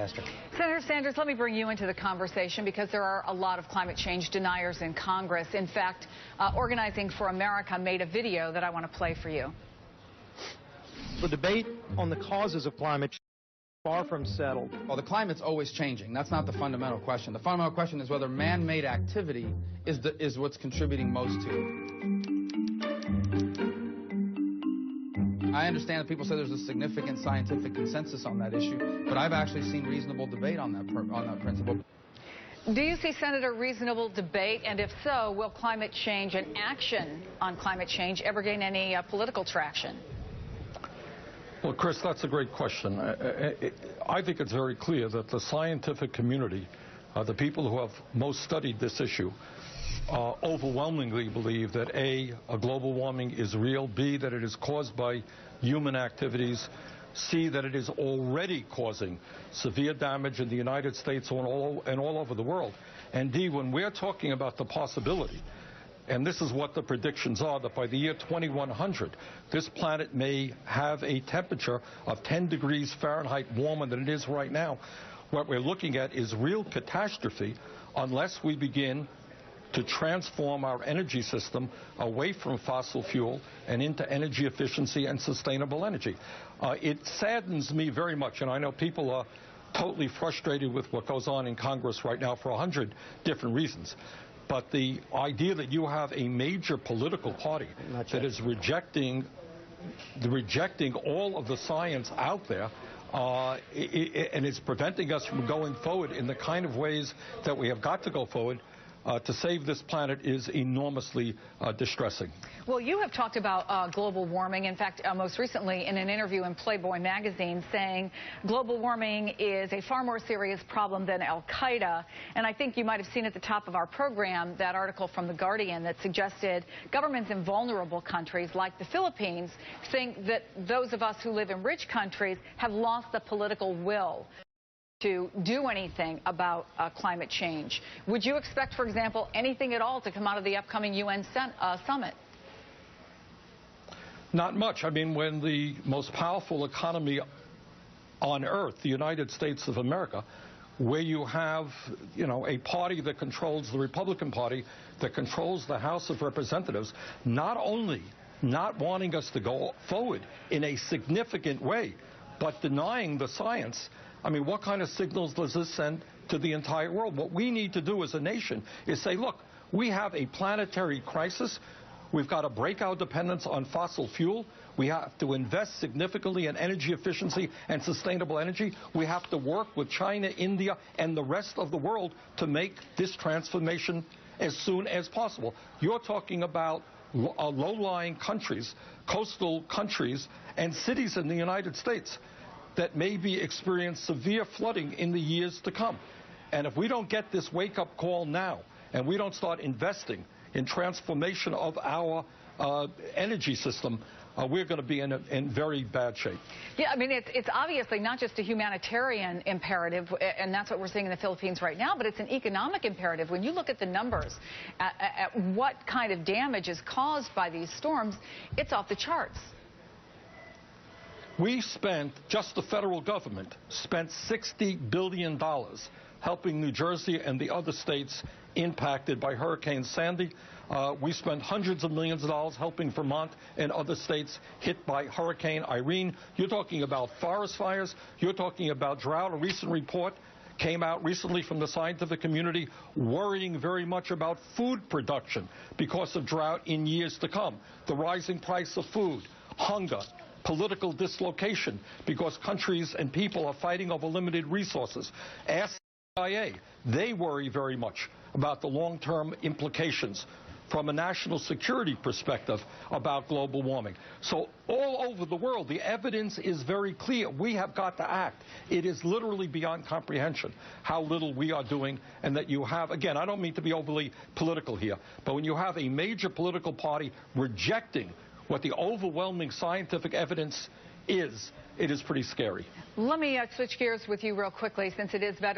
disaster. Senator Sanders, let me bring you into the conversation because there are a lot of climate change deniers in Congress. In fact, Organizing for America made a video that I want to play for you. The debate on the causes of climate change is far from settled. Well, the climate's always changing. That's not the fundamental question. The fundamental question is whether man-made activity is what's contributing most to it. I understand that people say there's a significant scientific consensus on that issue, but I've actually seen reasonable debate on that principle. Do you see, Senator, reasonable debate? And if so, will climate change and action on climate change ever gain any political traction? Well, Chris, that's a great question. I think it's very clear that the scientific community, the people who have most studied this issue, overwhelmingly believe that A, global warming is real, B, that it is caused by human activities, C, that it is already causing severe damage in the United States and all over the world, and D, when we're talking about the possibility, and this is what the predictions are, that by the year 2100, this planet may have a temperature of 10 degrees Fahrenheit warmer than it is right now. What we're looking at is real catastrophe unless we begin to transform our energy system away from fossil fuel and into energy efficiency and sustainable energy. It saddens me very much, and I know people are totally frustrated with what goes on in Congress right now for 100 different reasons. But the idea that you have a major political party that is rejecting all of the science out there, and it's preventing us from going forward in the kind of ways that we have got to go forward to save this planet is enormously distressing. Well, you have talked about global warming. In fact, most recently in an interview in Playboy magazine saying global warming is a far more serious problem than Al-Qaeda. And I think you might have seen at the top of our program that article from The Guardian that suggested governments in vulnerable countries like the Philippines think that those of us who live in rich countries have lost the political will to do anything about climate change. Would you expect, for example, anything at all to come out of the upcoming UN summit? Not much. I mean, when the most powerful economy on earth, the United States of America, where you have, a party that controls, the Republican Party, that controls the House of Representatives, not only not wanting us to go forward in a significant way, but denying the science. I mean, what kind of signals does this send to the entire world? What we need to do as a nation is say, look, we have a planetary crisis. We've got to break our dependence on fossil fuel. We have to invest significantly in energy efficiency and sustainable energy. We have to work with China, India, and the rest of the world to make this transformation as soon as possible. You're talking about low-lying countries, coastal countries, and cities in the United States that maybe experience severe flooding in the years to come. And if we don't get this wake-up call now, and we don't start investing in transformation of our energy system, we're going to be in very bad shape. Yeah, I mean, it's obviously not just a humanitarian imperative, and that's what we're seeing in the Philippines right now, but it's an economic imperative. When you look at the numbers, at what kind of damage is caused by these storms, it's off the charts. We spent, just the federal government, spent $60 billion helping New Jersey and the other states impacted by Hurricane Sandy. We spent hundreds of millions of dollars helping Vermont and other states hit by Hurricane Irene. You're talking about forest fires. You're talking about drought. A recent report came out recently from the scientific community worrying very much about food production because of drought in years to come. The rising price of food, hunger, political dislocation because countries and people are fighting over limited resources. Ask the CIA. They worry very much about the long-term implications from a national security perspective about global warming. So all over the world, the evidence is very clear. We have got to act. It is literally beyond comprehension how little we are doing, and that you have, again, I don't mean to be overly political here, but when you have a major political party rejecting what the overwhelming scientific evidence is, it is pretty scary. Let me switch gears with you real quickly, since it is Veterans